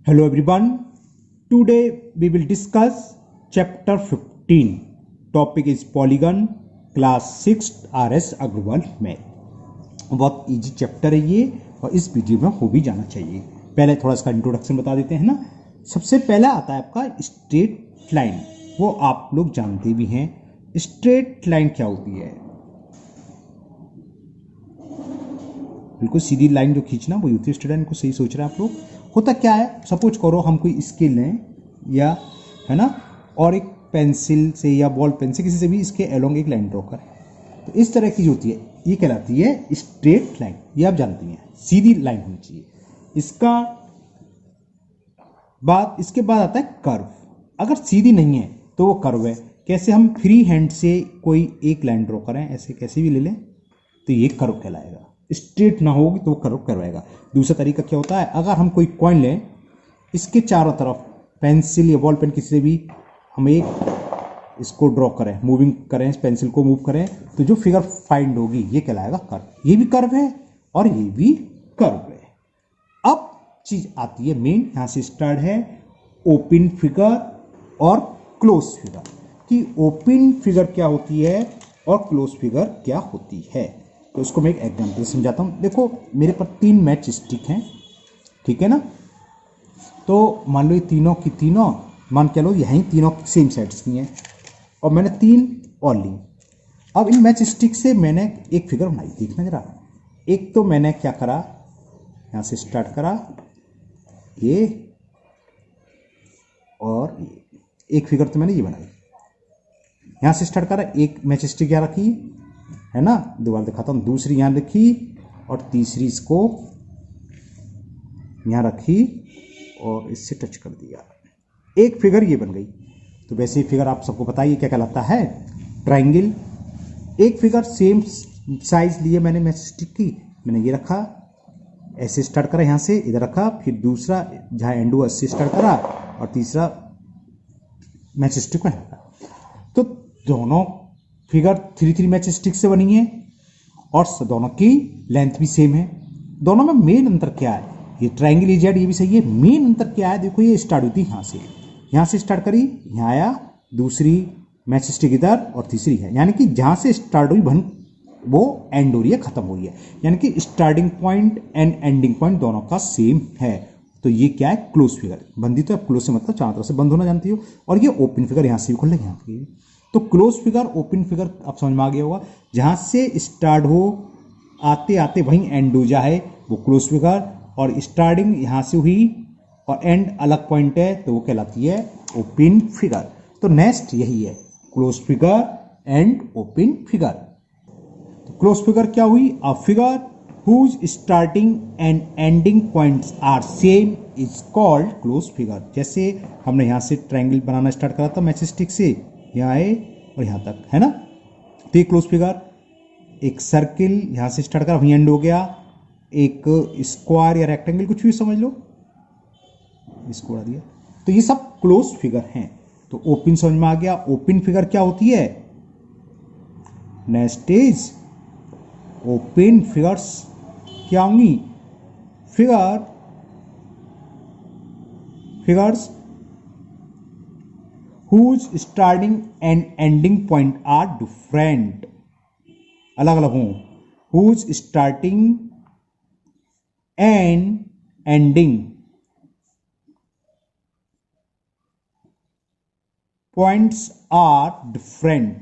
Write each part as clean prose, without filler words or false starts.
Hello everyone. Today we will discuss chapter 15. Topic is polygon, class 6 RS Aggarwal math. बहुत easy chapter है ये और इस वीडियो में हो भी जाना चाहिए. पहले थोड़ा इसका इंट्रोडक्शन बता देते हैं ना. सबसे पहला आता है आपका स्ट्रेट लाइन. वो आप लोग जानते भी हैं. स्ट्रेट लाइन क्या होती है? बिल्कुल सीधी लाइन जो खींचना वही होती है स्ट्रेट लाइन. को सही सोच रहे हैं आप लोग. होता क्या है, सपोज करो हम कोई स्केल लें या है ना, और एक पेंसिल से या बॉल पेन से किसी से भी इसके अलोंग एक लाइन ड्रॉ करें, तो इस तरह की जो होती है ये कहलाती है स्ट्रेट लाइन. ये आप जानती हैं, सीधी लाइन होनी चाहिए. इसके बाद आता है कर्व. अगर सीधी नहीं है तो वो कर्व है. कैसे? हम फ्री हैंड से कोई एक लाइन ड्रॉ करें, ऐसे कैसे भी ले लें, तो ये कर्व कहलाएगा. स्ट्रेट ना होगी तो कर्व करवाएगा. दूसरा तरीका क्या होता है, अगर हम कोई कॉइन लें, इसके चारों तरफ पेंसिल या बॉल पेन किसी से भी हम एक इसको ड्रॉ करें, मूविंग करें, पेंसिल को मूव करें, तो जो फिगर फाइंड होगी ये कहलाएगा कर्व. ये भी कर्व है और ये भी कर्व है. अब चीज आती है मेन. यहां से स्टार्ट है ओपन फिगर और क्लोज फिगर. कि ओपन फिगर क्या होती है और क्लोज फिगर क्या होती है. तो उसको मैं एक एग्जाम्पल समझाता हूँ. देखो मेरे पास 3 मैच स्टिक हैं, ठीक है ना. तो मान लो ये तीनों की तीनों, मान के लो यहीं तीनों सेम साइड्स की हैं और मैंने 3 और ली. अब इन मैच स्टिक से मैंने एक फिगर बनाई. देखना जरा. एक तो मैंने क्या करा, यहाँ से स्टार्ट करा ये, और एक फिगर तो मैंने ये बनाई. यहाँ से स्टार्ट करा, एक मैच स्टिक यहाँ रखी है ना, दोबारा दिखाता हूँ. दूसरी यहाँ रखी और तीसरी इसको यहाँ रखी और इससे टच कर दिया. एक फिगर ये बन गई. तो वैसे फिगर आप सबको पता है क्या कहलाता है, ट्रायंगल. एक फिगर सेम साइज लिए मैंने मैच स्टिक की, मैंने ये रखा, ऐसे स्टार्ट करा, यहाँ से इधर रखा, फिर दूसरा जहाँ एंड हुआ उससे स्टार्ट करा और तीसरा मैच स्टिक में रखा. तो दोनों फिगर 3 मैच स्टिक से बनी है और दोनों की लेंथ भी सेम है. दोनों में मेन अंतर क्या है, ये ट्रायंगल इजेड ये भी सही है. मेन अंतर क्या है, देखो ये स्टार्ट हुई थी यहाँ से स्टार्ट करी, यहाँ आया, दूसरी मैच स्टिक इधर और तीसरी है. यानी कि जहाँ से स्टार्ट हुई वो एंड हो रही है, खत्म हो रही है. यानी कि starting point and ending point दोनों का सेम है. तो ये क्या है, क्लोज फिगर. बंदी तो क्लोज से मतलब चारों तरफ से बंद होना जानती हो. और ये ओपन फिगर यहाँ से भी खुल रही है. तो क्लोज फिगर, ओपन फिगर आप समझ में आ गया होगा. जहां से स्टार्ट हो आते आते वहीं एंड हो जाए वो क्लोज फिगर, और स्टार्टिंग यहां से हुई और एंड अलग पॉइंट है तो वो कहलाती है ओपन फिगर. तो नेक्स्ट यही है, close figure and open figure. तो क्लोज फिगर क्या हुई, a figure whose starting and ending points are same is called close figure. जैसे हमने यहां से ट्रायंगल बनाना स्टार्ट करा था मैच स्टिक से, यहाँ आए और यहाँ तक, है ना. तो ये क्लोज फिगर. एक सर्किल यहाँ से स्टार्ट करा वहीं एंड हो गया. एक स्क्वायर या रेक्टेंगल कुछ भी समझ लो, इसको उड़ा दिया. तो ये सब क्लोज फिगर हैं. तो ओपन समझ में आ गया. ओपन फिगर क्या होती है, नेक्स्ट इज ओपन फिगर्स क्या होंगी, figures whose starting and ending point are different. अलग अलग हों. whose starting and ending points are different.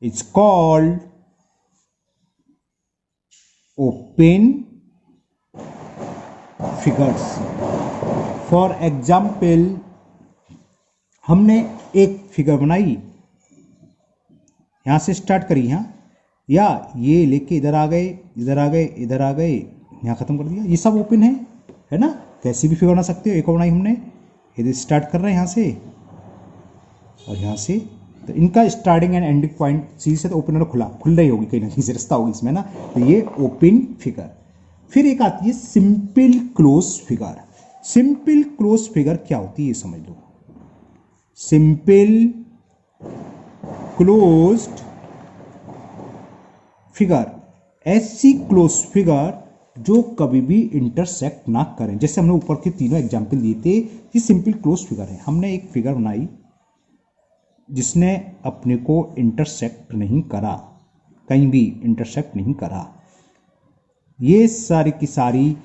It's called open figures. For example हमने एक फिगर बनाई, यहां से स्टार्ट करी यहाँ, या ये लेके इधर आ गए, इधर आ गए, इधर आ गए, यहाँ खत्म कर दिया. ये सब ओपन है ना. कैसी भी फिगर बना सकते हो. एक और बनाई हमने, इधर स्टार्ट कर रहे हैं यहाँ से और यहाँ से, तो इनका स्टार्टिंग एंड एंडिंग पॉइंट सीधी से तो ओपन और खुल रही होगी, कहीं ना कहीं से रास्ता होगी इसमें ना. तो ये ओपन फिगर. फिर एक आती है simple close figure. Simple close figure क्या होती है ये समझ लो. सिंपल क्लोज्ड फिगर, ऐसी क्लोज फिगर जो कभी भी इंटरसेक्ट ना करें। जैसे हमने ऊपर के तीनों एग्जाम्पल दिए थे, ये सिंपल क्लोज फिगर है। हमने एक फिगर बनाई जिसने अपने को इंटरसेक्ट नहीं करा, कहीं भी इंटरसेक्ट नहीं करा। ये सारी की सारी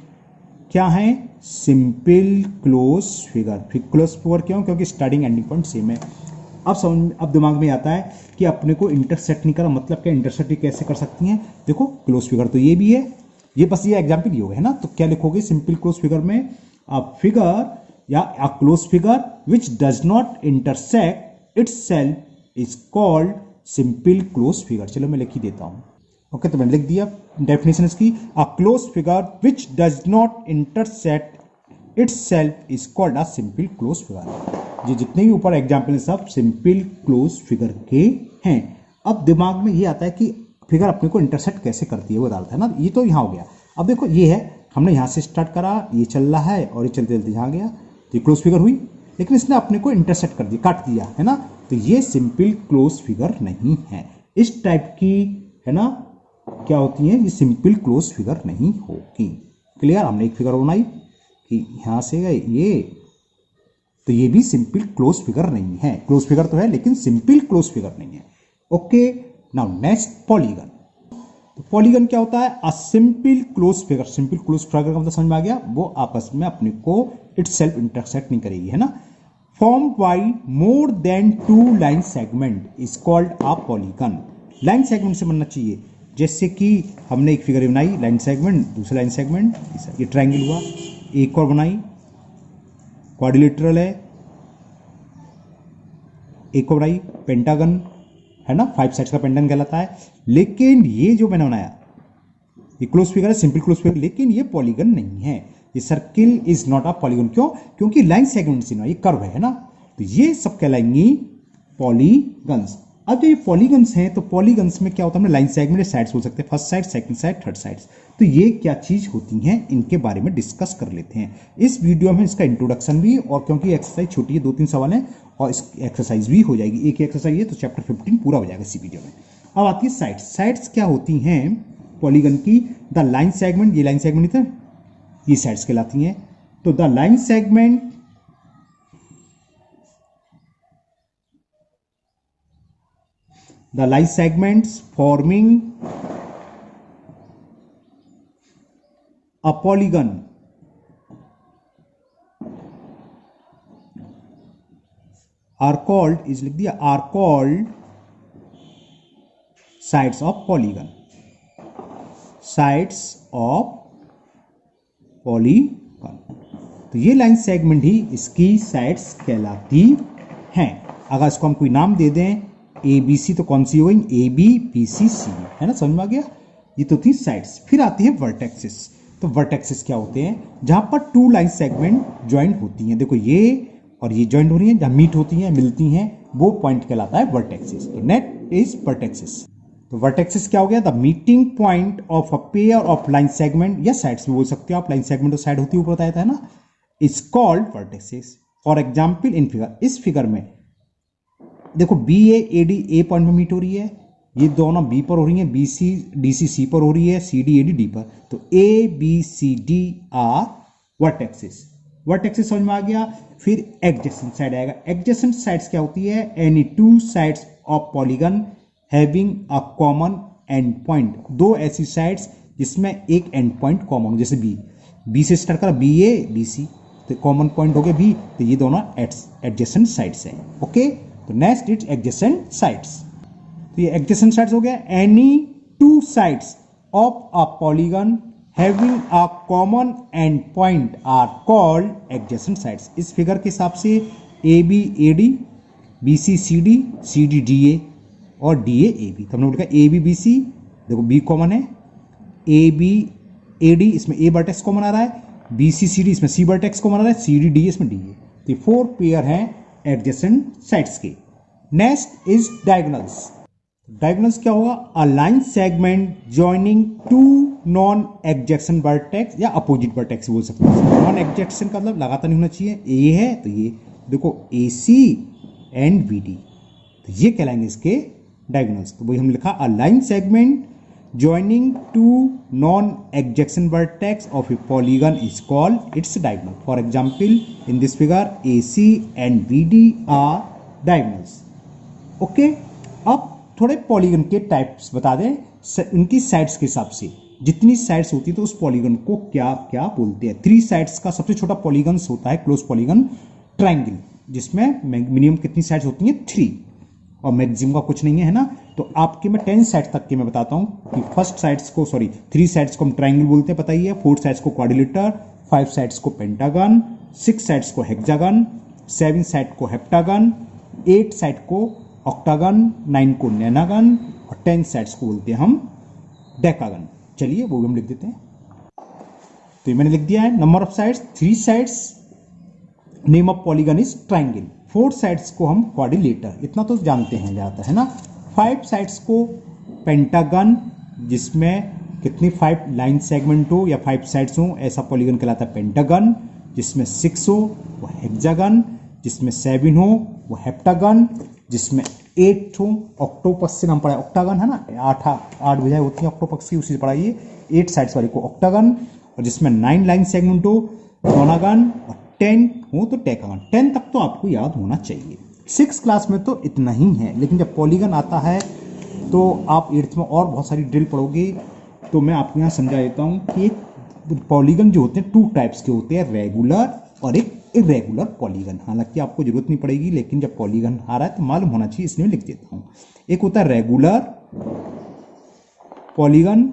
क्या है? Simple close figure. Close figure क्यों? क्योंकि स्टार्टिंग एंडिंग पॉइंट सेम है। अब दिमाग में आता है कि अपने को इंटरसेक्ट नहीं करा, मतलब क्या? इंटरसेक्ट कैसे कर सकती हैं? देखो क्लोज फिगर तो ये भी है, ये बस ये एग्जाम्पल ही हो गया है ना। तो क्या लिखोगे सिंपल क्लोज फिगर में? अ फिगर या अ close figure which does not intersect itself is called simple close figure. चलो मैं लिख ही देता हूं। ओके, तो मैंने लिख दिया डेफिनेशन इसकी। अ close figure which does not intersect itself is called a simple close figure. ये जितने भी ऊपर एग्जाम्पल हैं सब सिंपल क्लोज फिगर के हैं। अब दिमाग में ये आता है कि फिगर अपने को इंटरसेक्ट कैसे करती है, वो डालता है ना। ये तो यहाँ हो गया। अब देखो ये है, हमने यहाँ से स्टार्ट करा, ये चल रहा है और ये चलते चलते यहाँ गया, तो ये क्लोज फिगर हुई। लेकिन इसने अपने को इंटरसेक्ट कर दिया, काट दिया है ना, तो ये सिंपल क्लोज फिगर नहीं है। इस टाइप की है ना क्या होती है, ये सिंपल क्लोज फिगर नहीं होगी। क्लियर? हमने एक फिगर बनाई कि यहाँ से गए ये, तो ये भी सिंपल क्लोज फिगर नहीं है। क्लोज फिगर तो है लेकिन सिंपल क्लोज फिगर नहीं है। Okay, now next polygon. तो पॉलीगन क्या होता है? A simple close figure. Simple close figure का मतलब समझ में आ गया, वो आपस में अपने को इटसेल्फ इंटरसेक्ट नहीं करेगी, है ना। Form by more than 2 line segment is called a polygon. Line segment से बनना चाहिए। जैसे कि हमने एक फिगर बनाई, लाइन सेगमेंट, दूसरा लाइन सेगमेंट, ये ट्रायंगल हुआ। एक और बनाई, क्वाड्रिलेटरल है। एक और बनाई, पेंटागन है ना, 5 साइड्स का पेंटागन कहलाता है। लेकिन ये जो मैंने बनाया ये क्लोज फिगर है, सिंपल क्लोज फिगर, लेकिन ये पॉलीगन नहीं है। ये circle is not a polygon. क्यों? क्योंकि लाइन सेगमेंट से ना, ये कर्व है ना, तो ये सब कहलाएंगी पॉलीगन्स। अब जो ये पॉलीगन्स हैं, तो पॉलीगन्स में क्या होता है? हमने लाइन सेगमेंट साइड्स बोल सकते हैं, first side, second side, third sides. तो ये क्या चीज होती हैं, इनके बारे में डिस्कस कर लेते हैं इस वीडियो में। इसका इंट्रोडक्शन भी, और क्योंकि एक्सरसाइज छोटी है, 2-3 सवाल हैं और इस एक्सरसाइज भी हो जाएगी। एक ही एक्सरसाइज है तो चैप्टर 15 पूरा हो जाएगा इसी वीडियो में। अब आती है साइड्स। साइड्स क्या होती हैं पॉलीगन की? द लाइन सेगमेंट, ये लाइन सेगमेंट था, ये साइड्स कहलाती हैं। तो the line segment forming a polygon are called, is लिख दिया, are called sides of polygon. sides of polygon। तो ये लाइन सेगमेंट ही इसकी साइड्स कहलाती हैं। अगर इसको हम कोई नाम दे दें, ए बी सी, तो कौन सी हो गई? ए बी बी सी सी, है ना, समझ में आ गया। ये तो थी साइड्स। फिर आती है वर्टेक्सेस। तो वर्टेक्सेस क्या होते हैं? जहां पर 2 लाइन सेगमेंट ज्वाइंट होती हैं। देखो ये और ये ज्वाइंट हो रही हैं, जहां मीट होती हैं, मिलती हैं, वो पॉइंट कहलाता है वर्टेक्सेस। तो नेट इज वर्टेक्सेस। तो वर्टेक्सेस क्या हो गया? The meeting point of a pair of line segment, या साइड्स भी बोल सकते हो आप, लाइन सेगमेंट तो साइड होती है, ऊपर बताया था ना, is called vertexes. For example in figure, इस फिगर में देखो B A D A point में मीट हो रही है, ये दोनों बी पर हो रही है, बी सी डी सी सी पर हो रही है, C D A D D पर। तो A B C D are vertexes. Vertexes समझ में आ गया। फिर एडजेसेंट साइड आएगा। एडजेसेंट साइड्स क्या होती है? Any 2 sides of polygon having a common end point. 2 ऐसी साइड्स जिसमें एक एंड पॉइंट कॉमन, जैसे बी से स्टार्ट करा, बी ए बी सी, तो कॉमन पॉइंट हो गया बी, तो ये दोनों एडजेसेंट साइड्स हैं। ओके, तो नेक्स्ट इट्स एडजेसेंट साइड्स। तो ये एडजेसेंट साइड्स हो गया। Any 2 sides of a polygon having a common end point are called adjacent sides. इस फिगर के हिसाब से A B A D, B C C D D A और D A B. तो हमने बोला ए बी बी सी, देखो B common है, ए बी ए डी इसमें ए वर्टेक्स कॉमन आ रहा है, बी सी सी डी इसमें सी वर्टेक्स कॉमन आ रहा है, सी डी डी इसमें डी ए। तो 4 पेयर हैं एडजेसेंट साइड्स के। Next is diagonals. डायगोनल्स क्या होगा? A line segment joining 2 non adjacent vertex या अपोजिट वर्टेक्स बोल सकते हैं। नॉन एडजेसेंट का मतलब लगातार नहीं होना चाहिए। ए है तो ये देखो ए सी एंड बी डी, तो ये कहलाएंगे इसके डायगोनल्स। तो वही हम लिखा, a line segment joining two non-adjacent vertex of a polygon is called its diagonal. For example, in this figure AC and BD are diagonals. Okay, अब थोड़े पॉलीगन के टाइप्स बता दें उनकी साइड्स के हिसाब से। जितनी साइड्स होती है तो उस पॉलीगन को क्या क्या बोलते हैं। 3 साइड्स का सबसे छोटा पॉलीगन होता है क्लोज पॉलीगन ट्राइंगल, जिसमें मिनिमम कितनी साइड्स होती हैं 3 और मैक्सिमम का कुछ नहीं है ना। तो आपके में 10 साइड्स तक के मैं बताता हूं कि फर्स्ट साइड्स को 3 साइड्स को हम ट्राइंगल बोलते हैं, पता ही है। 4 साइड्स को क्वाड्रिलेटर, 5 साइड्स को पेंटागन, 6 साइड्स को हेक्सागन, 7 साइड को हेप्टागन, 8 साइड को ऑक्टागन, 9 को नैनागन और 10 साइड्स को बोलते हैं हम डेकागन। चलिए वो भी हम लिख देते हैं। तो ये मैंने लिख दिया है। Number of sides 3 sides, name of polygon is triangle. 4 sides को हम क्वाड्रिलेटर, इतना तो जानते हैं ज़्यादातर, है ना। 5 साइड्स को पेंटागन, जिसमें कितनी 5 लाइन सेगमेंट हो या 5 साइड्स हो, ऐसा पॉलीगन कहलाता है पेंटागन। जिसमें 6 हो वो हेक्सागन, जिसमें 7 हो वो हेप्टागन, जिसमें 8 हो ऑक्टोपस से नाम पड़ा है ऑक्टागन, है ना। 8 भुजाएं होती हैं ऑक्टोपस की, उसी से पढ़ाइए। 8 साइड्स वाले को ऑक्टागन, और जिसमें 9 लाइन सेगमेंट हो नोनागन, और 10 हो तो टेकागन। 10 तक तो आपको याद होना चाहिए। 6 क्लास में तो इतना ही है, लेकिन जब पॉलीगन आता है तो आप 8th में और बहुत सारी ड्रिल पढ़ोगे। तो मैं आपको यहाँ समझा देता हूँ कि पॉलीगन जो होते हैं 2 टाइप्स के होते हैं, रेगुलर और एक इरेगुलर पॉलीगन। हालांकि आपको जरूरत नहीं पड़ेगी, लेकिन जब पॉलीगन आ रहा है तो मालूम होना चाहिए, इसलिए मैं लिख देता हूँ। एक होता है रेगुलर पॉलीगन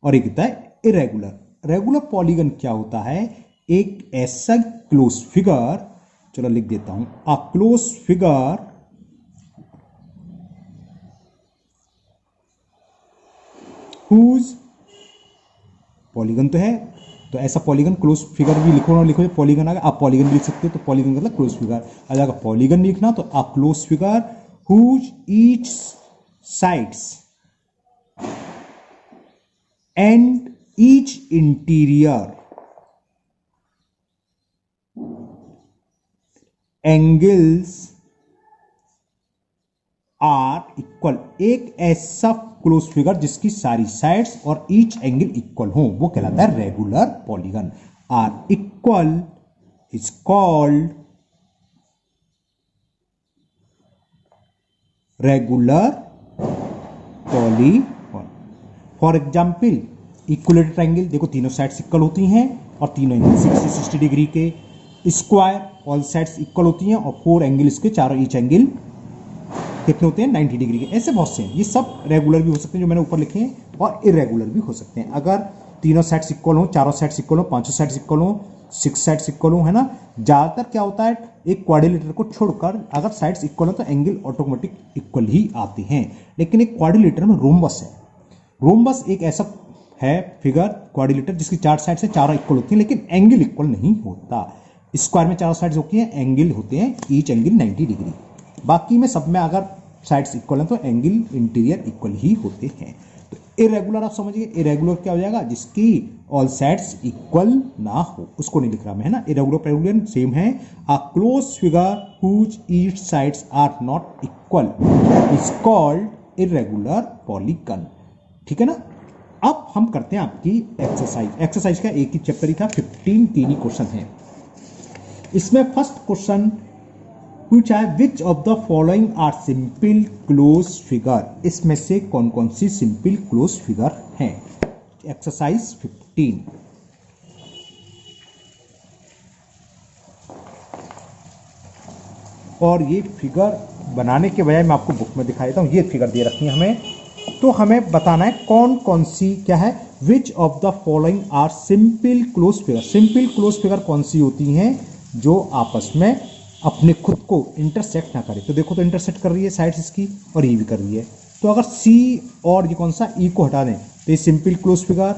और एक होता है इरेगुलर। रेगुलर पॉलीगन क्या होता है, एक ऐसा क्लोज फिगर, चलो लिख देता हूं, a close figure whose, polygon तो है, तो ऐसा पॉलीगन क्लोज फिगर भी लिखो ना लिखो, पॉलीगन आ गया, आप पॉलीगन भी लिख सकते हो। तो पॉलीगन मतलब क्लोज फिगर आ जाएगा। पॉलीगन लिखना तो a close figure whose each sides and each interior angles are equal। एक ऐसा क्लोज फिगर जिसकी सारी साइड्स और ईच एंगल इक्वल हो वो कहलाता है regular polygon. Are equal is called regular polygon. For example equilateral triangle, देखो तीनों साइड्स इक्वल होती हैं और तीनों एंगल 60 डिग्री के। स्क्वायर ऑल साइड्स इक्वल होती हैं और 4 एंगल इसके, चारों ईच एंगल कितने होते हैं 90 डिग्री के। ऐसे बहुत से हैं, ये सब रेगुलर भी हो सकते हैं जो मैंने ऊपर लिखे हैं, और इरेगुलर भी हो सकते हैं। अगर तीनों साइड्स इक्वल हो, चारों साइड्स इक्वल हो, 5 साइड्स इक्वल हो, 6 साइड्स इक्वल हो, है ना। ज्यादातर क्या होता है, एक क्वाड्रिलेटर को छोड़कर अगर साइड्स इक्वल हो तो एंगल ऑटोमेटिक इक्वल ही आते हैं। लेकिन एक क्वाड्रिलेटर में रोम्बस है। रोम्बस एक ऐसा है फिगर क्वाड्रिलेटर जिसकी 4 साइड्स है, चारों इक्वल होती हैं, लेकिन एंगल इक्वल नहीं होता। स्क्वायर में चारों साइड्स होती हैं, एंगल होते हैं ईच एंगल 90 डिग्री। बाकी में सब में अगर साइड्स इक्वल हैं तो एंगल इंटीरियर इक्वल ही होते हैं। तो इरेगुलर आप समझिए, इरेगुलर क्या हो जाएगा, जिसकी ऑल साइड्स इक्वल ना हो, उसको नहीं लिख रहा मैं, है ना। इरेगुलर पॉलीगन सेम है, a close figure whose each sides are not equal is called irregular polygon. ठीक है ना। अब हम करते हैं आपकी एक्सरसाइज का एक ही चैप्टर ही था, 15 तीन ही क्वेश्चन हैं। इसमें फर्स्ट क्वेश्चन पूछा है which of the following are simple close figure. इसमें से कौन कौन सी सिंपल क्लोज फिगर हैं। एक्सरसाइज 15। और ये फिगर बनाने के बजाय मैं आपको बुक में दिखा देता हूं। ये फिगर दे रखी है हमें, तो हमें बताना है कौन कौन सी क्या है। Which of the following are simple close figure. Simple close figure कौन सी होती हैं जो आपस में अपने खुद को इंटरसेक्ट ना करे। तो देखो तो इंटरसेक्ट कर रही है साइड्स इसकी, और ये भी कर रही है। तो अगर सी और ये कौन सा ई को हटा दें तो ये सिंपल क्लोज फिगर,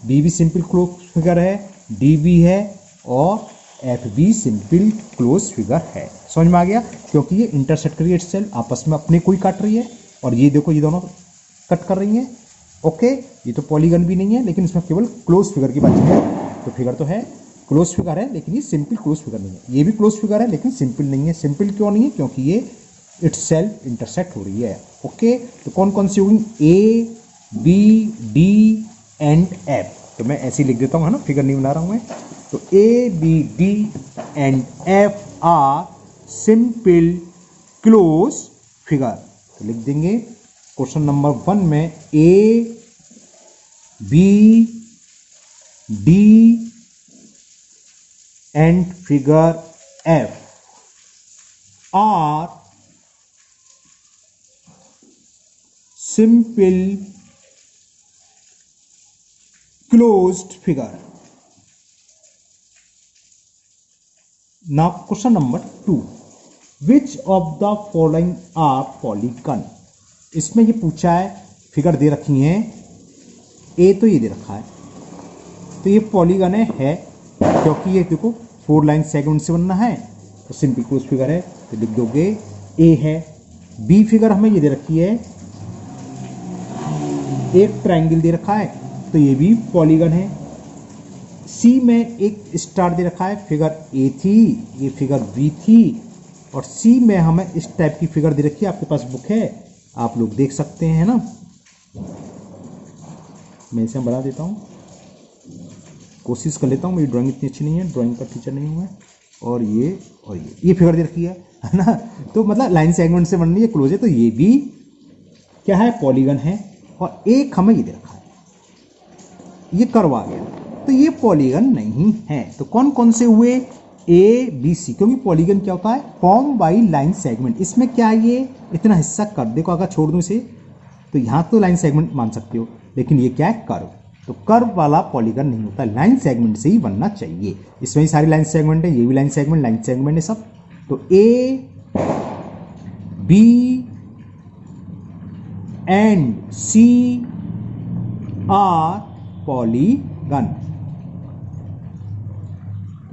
बी भी सिंपल क्लोज फिगर है, डी भी है, और एफ भी सिंपल क्लोज फिगर है। समझ में आ गया, क्योंकि ये इंटरसेक्ट कर रही है इटसेल्फ, आपस में अपने को ही काट रही है। और ये देखो ये दोनों कट कर रही हैं। ओके, ये तो पॉलीगन भी नहीं है, लेकिन इसमें केवल क्लोज फिगर की बात है। तो फिगर तो है क्लोज फिगर है, लेकिन ये सिंपल क्लोज फिगर नहीं है। ये भी क्लोज फिगर है लेकिन सिंपल नहीं है। सिंपल क्यों नहीं है, क्योंकि ये इटसेल्फ इंटरसेक्ट हो रही है। ओके, तो कौन कौन सी होगी, A B D and F. तो मैं ऐसे ही लिख देता हूँ, है ना, फिगर नहीं बना रहा हूँ मैं। तो A B D and F are simple close figure. तो लिख देंगे क्वेश्चन नंबर 1 में A B D and figure F are simple closed figure. Now question number 2, which of the following are polygon? इसमें ये पूछा है, फिगर दे रखी हैं, ए तो ये दे रखा है, तो ये पॉलीगन है क्योंकि ये देखो 4 लाइन सेगमेंट से बनना है, तो सिंपल क्लोज फिगर है, तो लिख दोगे ए है। बी फिगर हमें ये दे रखी है, एक ट्रायंगल दे रखा है, तो ये भी पॉलीगन है। सी में एक स्टार दे रखा है, फिगर ए थी, ये फिगर बी थी, और सी में हमें इस टाइप की फिगर दे रखी है, आपके पास बुक है, आप लोग देख सकते हैं ना। मैं इसे बढ़ा देता हूँ, कोशिश कर लेता हूँ, मेरी ड्राइंग इतनी अच्छी नहीं है, ड्राइंग का टीचर नहीं हूँ मैं। और ये फिगर दे रखी है ना, तो मतलब लाइन सेगमेंट से बननी है, क्लोज है, तो ये भी क्या है, पॉलीगन है। और एक हमें ये दे रखा है, ये कर्व आ गया, तो ये पॉलीगन नहीं है। तो कौन कौन से हुए, ए बी सी, क्योंकि पॉलीगन क्या होता है, फॉर्म बाई लाइन सेगमेंट। इसमें क्या है, ये इतना हिस्सा कर देखो, अगर छोड़ दूं इसे तो यहां तो लाइन सेगमेंट मान सकते हो, लेकिन ये क्या है, कर्व। तो कर्व वाला पॉलीगन नहीं होता, लाइन सेगमेंट से ही बनना चाहिए। इसमें ही सारी लाइन सेगमेंट है, ये भी लाइन सेगमेंट है सब। तो A B and C are polygon.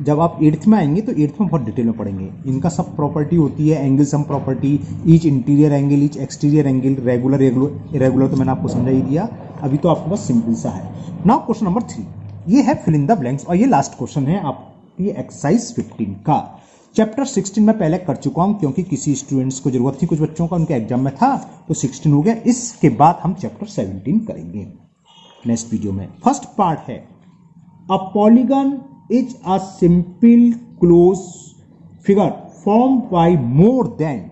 जब आप 8th में आएंगे तो 8th में बहुत डिटेल में पढ़ेंगे, इनका सब प्रॉपर्टी होती है, angle sum property, each interior angle, each exterior angle, regular irregular तो मैंने आपको समझा ही दिया। अभी तो आपके पास सिंपल सा है। नाउ क्वेश्चन नंबर 3, ये है फिल इन द ब्लैंक्स, और ये लास्ट क्वेश्चन है आपकी एक्सरसाइज 15 का। चैप्टर 16 में पहले कर चुका हूं, क्योंकि किसी स्टूडेंट्स को जरूरत थी, कुछ बच्चों का उनके एग्जाम में था, तो 16 हो गया। इसके बाद हम चैप्टर 17 करेंगे नेक्स्ट वीडियो में। फर्स्ट पार्ट है, a polygon is a simple close figure form by more than.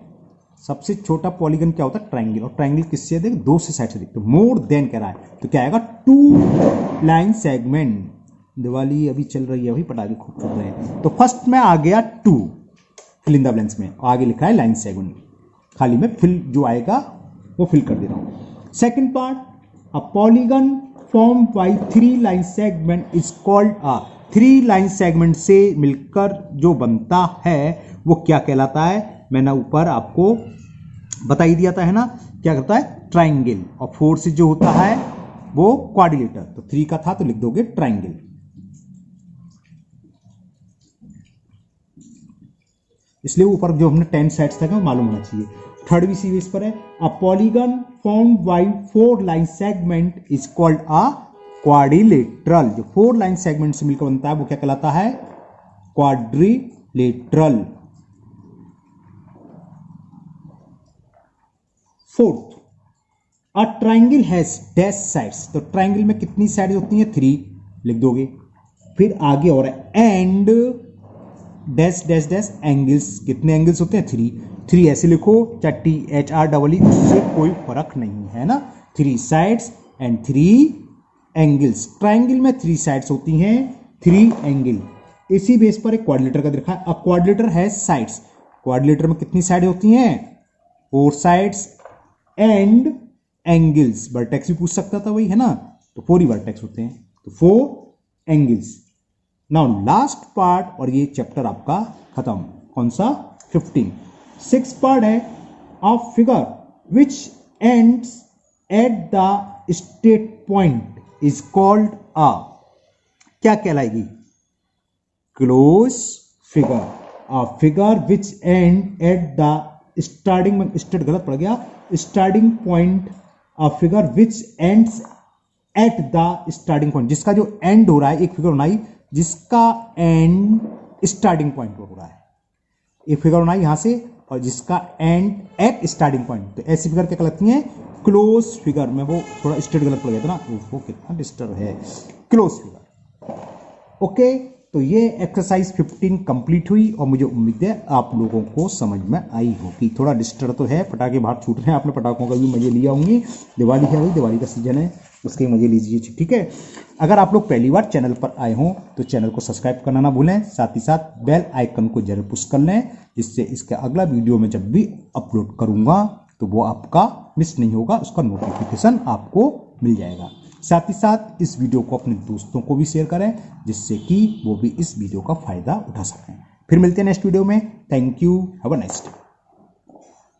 सबसे छोटा पॉलीगन क्या होता है, ट्रायंगल, और ट्रायंगल किससे देख, दो से साइड से देखते, मोर देन कह रहा है, तो क्या आएगा, 2 लाइन सेगमेंट। दिवाली अभी चल रही है, अभी पटाखे खूब चल रहे हैं, तो फर्स्ट में आ गया 2 फिल इन द ब्लैंक्स में, आगे लिखा है लाइन सेगमेंट, खाली में फिल जो आएगा वो फिल कर दे रहा हूं। Second part, a polygon form by 3 line segment is called a. 3 line segment से मिलकर जो बनता है वो क्या कहलाता है, मैंने ऊपर आपको बता ही दिया था, है ना, क्या करता है, ट्रायंगल, और 4 से जो होता है वो क्वाड्रिलेटर। तो 3 का था तो लिख दोगे ट्रायंगल। इसलिए ऊपर जो हमने 10 साइड्स था वो मालूम होना चाहिए। थर्ड भी सी बेस पर है, a polygon form by 4 line segment is called a quadrilateral. जो 4 लाइन सेगमेंट से मिलकर बनता है वो क्या कहलाता है, quadrilateral. Fourth, a triangle has dash sides. तो ट्रायंगल में कितनी साइड्स होती हैं, 3 लिख दोगे। फिर आगे और है, and dash dash dash angles, कितने एंगल्स होते हैं, 3 ऐसे लिखो, चाहे THREE, उससे कोई फर्क नहीं है ना। 3 साइड्स एंड 3 एंगल्स। ट्रायंगल में 3 साइड्स होती हैं, 3 एंगल। इसी बेस पर एक क्वाड्रिलेटर का दिखा है, अ क्वाड्रिलेटर है साइड्स। क्वाड्रिलेटर में कितनी साइड होती हैं, 4 साइड्स एंड एंगल्स। वर्टेक्स भी पूछ सकता था वही, है ना, तो 4 ही वर्टेक्स होते हैं, तो 4 एंगल्स। नाउ लास्ट पार्ट, और ये चैप्टर आपका खत्म, कौन सा, 15। 6 पार्ट है, a figure which ends at the state point is called a. क्या कहलाएगी, close figure. A figure which end at the starting में, स्टेट गलत पड़ गया, starting point. A figure which ends at the starting point, जिसका जो and हो रहा है, एक फिगर बनाई जिसका एंड स्टार्टिंग पॉइंट पर हो रहा है। एक फिगर बनाई यहाँ से और जिसका एंड एट स्टार्टिंग पॉइंट, तो ऐसी फिगर क्या कहलाती है, क्लोज फिगर। में वो थोड़ा स्टेट गलत पड़ गया था ना, वो कितना डिस्टर्ब है, क्लोज फिगर। ओके, तो ये एक्सरसाइज 15 कंप्लीट हुई और मुझे उम्मीद है आप लोगों को समझ में आई होगी। थोड़ा डिस्टर्ब तो है, पटाखे बाहर छूट रहे हैं, आपने पटाखों का भी मजे लिया होंगे, दिवाली है भाई, दिवाली का सीजन है, उसके मजे लीजिए, ठीक है। अगर आप लोग पहली बार चैनल पर आए हों तो चैनल को सब्सक्राइब करना ना भूलें, साथ ही साथ बेल आइकन को जरूर पुश कर लें, जिससे इसका अगला वीडियो में जब भी अपलोड करूंगा तो वो आपका मिस नहीं होगा, उसका नोटिफिकेशन आपको मिल जाएगा। साथ ही साथ इस वीडियो को अपने दोस्तों को भी शेयर करें, जिससे कि वो भी इस वीडियो का फायदा उठा सकें। फिर मिलते हैं नेक्स्ट वीडियो में। Thank you, have a nice day.